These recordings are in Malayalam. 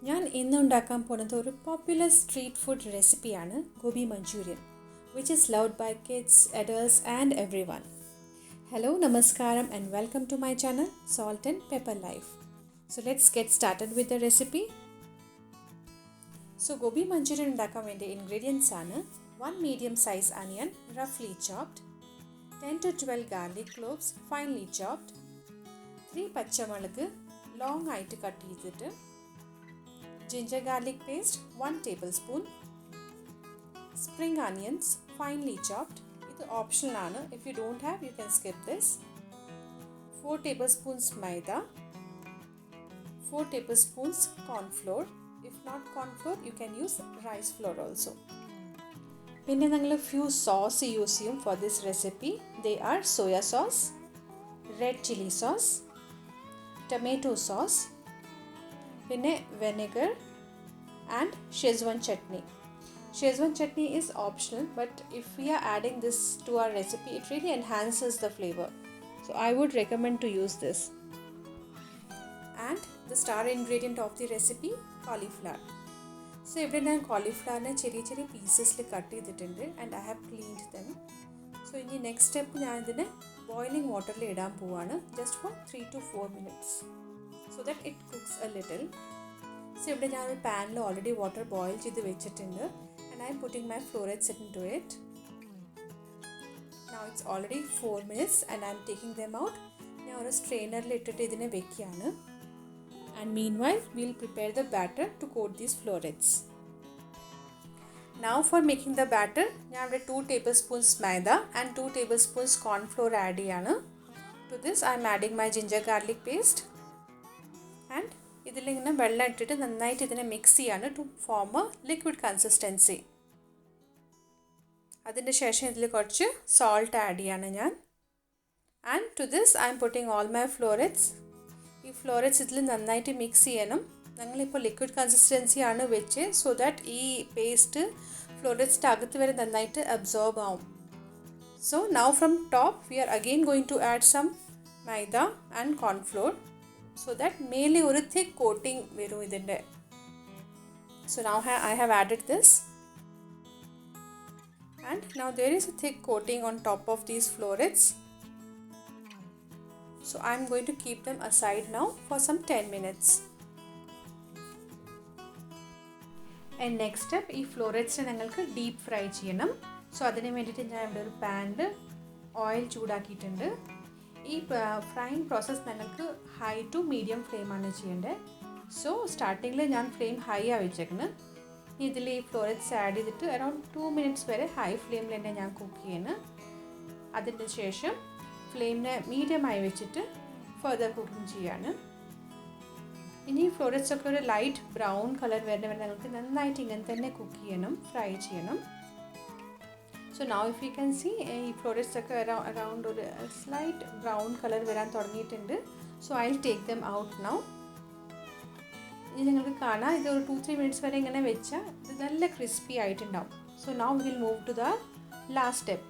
ഞാൻ ഇന്ന് ഉണ്ടാക്കാൻ പോകുന്നത് ഒരു പോപ്പുലർ സ്ട്രീറ്റ് ഫുഡ് റെസിപ്പിയാണ് gobi Manchurian which is loved by kids, adults and everyone. Hello, നമസ്കാരം and welcome to my channel salt and pepper life. So let's get started with the recipe. So gobi Manchurian ഉണ്ടാക്കാൻ വേണ്ടി ഇൻഗ്രീഡിയൻസ് ആണ് 1 മീഡിയം സൈസ് അനിയൻ റഫ്ലി chopped, 10 to 12 garlic cloves finely chopped, 3 പച്ചമുളക് ലോങ് ആയിട്ട് കട്ട് ചെയ്തിട്ട്, ginger garlic paste 1 tablespoon, spring onions finely chopped. This is optional. If you don't have, you can skip this. 4 tablespoons maida, 4 tablespoons corn flour. If not corn flour, you can use rice flour also. പിന്നെ ഞങ്ങൾ few sauce use ചെയ്യും for this recipe. They are soya sauce, red chili sauce, tomato sauce, പിന്നെ vinegar and Szechuan chutney. Szechuan chutney is optional, but if we are adding this to our recipe, it really enhances the flavor. So I would recommend to use this. And the star ingredient of the recipe, cauliflower. So ഇവിടെ ഞാൻ cauliflower ചെറിയ ചെറിയ പീസസിൽ കട്ട് ചെയ്തിട്ടുണ്ട് and I have cleaned them. So ഇനി നെക്സ്റ്റ് സ്റ്റെപ്പ് ഞാൻ ഇതിനെ ബോയിലിംഗ് വാട്ടറിൽ ഇടാൻ പോവാണ് just for 3 to 4 minutes so that it cooks a little. So ഇവിടെ ഞാൻ ഒരു പാനിൽ ഓൾറെഡി വാട്ടർ ബോയിൽ ചെയ്ത് വെച്ചിട്ടുണ്ട് and I am putting my florets into it. Now it's already 4 minutes and I am taking them out. ഞാൻ ഒരു സ്ട്രെയിനറിൽ ഇട്ടിട്ട് ഇതിനെ വെക്കുകയാണ്. And meanwhile we'll prepare the batter to coat these florets. Now for making the batter, ഞാൻ ഇവിടെ 2 tablespoons maida and 2 tablespoons corn flour add ചെയ്യാണ്. To this I am adding my ginger garlic paste and ഇതിലിങ്ങനെ വെള്ളം ഇട്ടിട്ട് നന്നായിട്ട് ഇതിനെ മിക്സ് ചെയ്യാണ് to form a liquid consistency. അതിൻ്റെ ശേഷം ഇതിൽ കുറച്ച് സോൾട്ട് ആഡ് ചെയ്യാണ് ഞാൻ. And to this I'm putting all my florets. ഈ ഫ്ലോററ്റ്സ് ഇതിൽ നന്നായിട്ട് മിക്സ് ചെയ്യണം. ഞങ്ങളിപ്പോൾ ലിക്വിഡ് കൺസിസ്റ്റൻസി ആണ് വെച്ച് സോ ദാറ്റ് ഈ പേസ്റ്റ് ഫ്ലോററ്റ്സിൻ്റെ അകത്ത് വരെ നന്നായിട്ട് അബ്സോർബ് ആവും. So now from top we are again going to add some maida and cornflour so that മേലെ ഒരു thick coating വരും ഇതിൻ്റെ. So now I have added this and now there is a thick coating on top of these florets. So I am going to keep them aside now for some 10 minutes. And next step, ഈ ഫ്ലോററ്റ്സിനെ ഞങ്ങൾക്ക് ഡീപ്പ് ഫ്രൈ ചെയ്യണം. സോ അതിന് വേണ്ടിയിട്ട് ഞാൻ ഇവിടെ ഒരു പാനിൽ ഓയിൽ ചൂടാക്കിയിട്ടുണ്ട്. ഈ ഫ്രൈയിങ് പ്രോസസ്സ് ഞങ്ങൾക്ക് ഹൈ ടു മീഡിയം ഫ്ലെയിമാണ് ചെയ്യേണ്ടത്. സോ സ്റ്റാർട്ടിങ്ങിൽ ഞാൻ ഫ്ലെയിം ഹൈ ആണ് വെച്ചേക്കുന്നത്. ഇതിൽ ഈ ഫ്ലോററ്റ്സ് ആഡ് ചെയ്തിട്ട് അറൗണ്ട് 2 minutes വരെ ഹൈ ഫ്ലെയിമിൽ തന്നെ ഞാൻ കുക്ക് ചെയ്യുന്നു. അതിൻ്റെ ശേഷം ഫ്ലെയിമിനെ മീഡിയമായി വെച്ചിട്ട് ഫർദർ കുക്കിംഗ് ചെയ്യാണ്. ഇനി ഫ്ലോററ്റ്സ് ഒക്കെ ഒരു ലൈറ്റ് ബ്രൗൺ കളർ വരുന്ന വരെ ഞങ്ങൾക്ക് നന്നായിട്ട് ഇങ്ങനെ തന്നെ കുക്ക് ചെയ്യണം, ഫ്രൈ ചെയ്യണം. So now if you can see ഈ ഫ്ലോററ്റ്സ് ഒക്കെ around ഒരു സ്ലൈറ്റ് ബ്രൗൺ കളർ വരാൻ തുടങ്ങിയിട്ടുണ്ട്. So I will take them out now. ഇനി നിങ്ങൾക്ക് കാണാം ഇത് ഒരു 2-3 minutes വരെ ഇങ്ങനെ വെച്ചാൽ ഇത് നല്ല ക്രിസ്പി ആയിട്ടുണ്ടാവും. So now will move to the last step.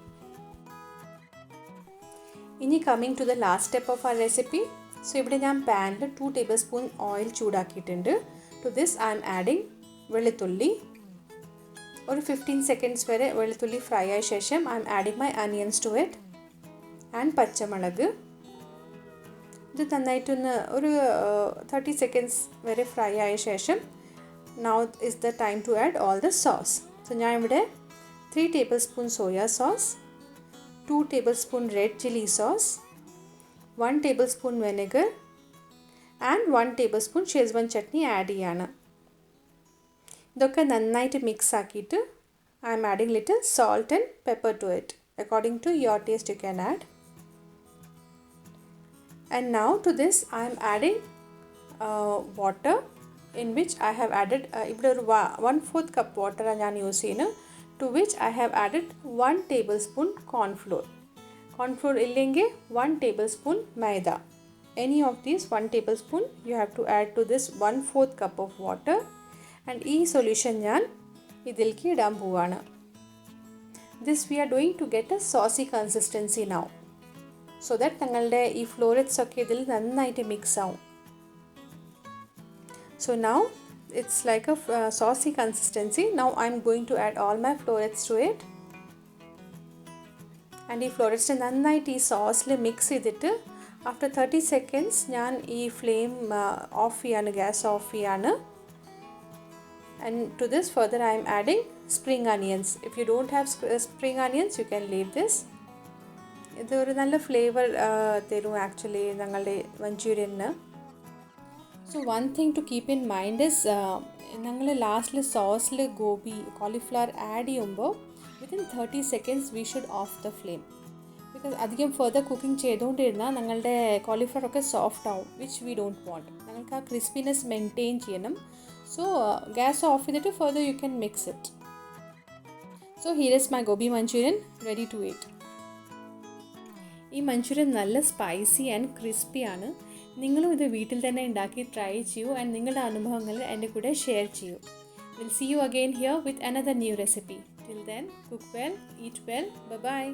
ഇനി coming to the last step of our recipe. So ഇവിടെ ഞാൻ പാനിൽ 2 tablespoon ഓയിൽ ചൂടാക്കിയിട്ടുണ്ട്. To this I'm adding വെളുത്തുള്ളി. ഒരു 15 seconds വരെ വെളുത്തുള്ളി ഫ്രൈ ആയ ശേഷം I'm adding my onions to it and പച്ചമുളക്. ഇത് നന്നായിട്ടൊന്ന് ഒരു 30 seconds വരെ ഫ്രൈ ആയ ശേഷം now is the time to add all the sauce. So ഞാൻ ഇവിടെ 3 tablespoon soya sauce, 2 tablespoon red chilli sauce, 1 tablespoon vinegar and 1 tablespoon schezwan chutney add ചെയ്യാണ്. ഇതൊക്കെ നന്നായിട്ട് മിക്സ് ആക്കിയിട്ട് I'm adding little salt and pepper to it. According to your taste you can add. And now to this I'm adding water in which I have added ഇവിടെ ഒരു 1/4 cup വാട്ടറാണ് ഞാൻ യൂസ് ചെയ്യുന്നത്. To which I have added 1 tablespoon cornflour. Cornflour ഇല്ലെങ്കിൽ 1 tablespoon maida. Any of these 1 tablespoon you have to add to this 1/4 cup of water. And ഈ സൊല്യൂഷൻ ഞാൻ ഇതിലേക്ക് ഇടാൻ പോവാണ്. This we are doing to get a saucy consistency now. So that ഞങ്ങളുടെ ഈ ഫ്ലോററ്റ്സ് ഒക്കെ ഇതിൽ നന്നായിട്ട് മിക്സ് ആവും. So now it's like a saucy consistency. Now I'm going to add all my florets to it. And ഈ ഫ്ലോററ്റ്സ് നന്നായിട്ട് ഈ സോസിൽ മിക്സ് ചെയ്തിട്ട് ആഫ്റ്റർ 30 സെക്കൻഡ്സ് ഞാൻ ഈ ഫ്ലെയിം ഓഫ് ചെയ്യാണ്, ഗ്യാസ് ഓഫ് ചെയ്യാണ്. And to this further I am adding spring onions. If you don't have spring onions, you can leave this. ഇത് ഒരു നല്ല ഫ്ലേവർ തരും ആക്ച്വലി ഞങ്ങളുടെ മഞ്ചൂരിയന്. So one thing to keep in mind is ഞങ്ങൾ ലാസ്റ്റിൽ സോസിൽ ഗോബി കോളിഫ്ലവർ ആഡ് ചെയ്യുമ്പോൾ within 30 seconds we should off the flame. Because അധികം ഫെർദർ കുക്കിംഗ് ചെയ്തുകൊണ്ടിരുന്നാൽ ഞങ്ങളുടെ കോളിഫ്ലവർ ഒക്കെ സോഫ്റ്റ് ആവും, വിച്ച് വി ഡോണ്ട് വാണ്ട്. ഞങ്ങൾക്ക് ആ ക്രിസ്പിനെസ് മെയിൻറ്റെയിൻ ചെയ്യണം. So gas off with it, further you can mix it. So here is my gobi manchurian ready to eat. ഈ മഞ്ചൂരിയൻ നല്ല സ്പൈസി ആൻഡ് ക്രിസ്പി ആണ്. നിങ്ങളും ഇത് വീട്ടിൽ തന്നെ ഉണ്ടാക്കി ട്രൈ ചെയ്യൂ ആൻഡ് നിങ്ങളുടെ അനുഭവങ്ങൾ എൻ്റെ കൂടെ ഷെയർ ചെയ്യൂ. We'll see you again here with another new recipe. Till then, cook well, eat well, bye-bye.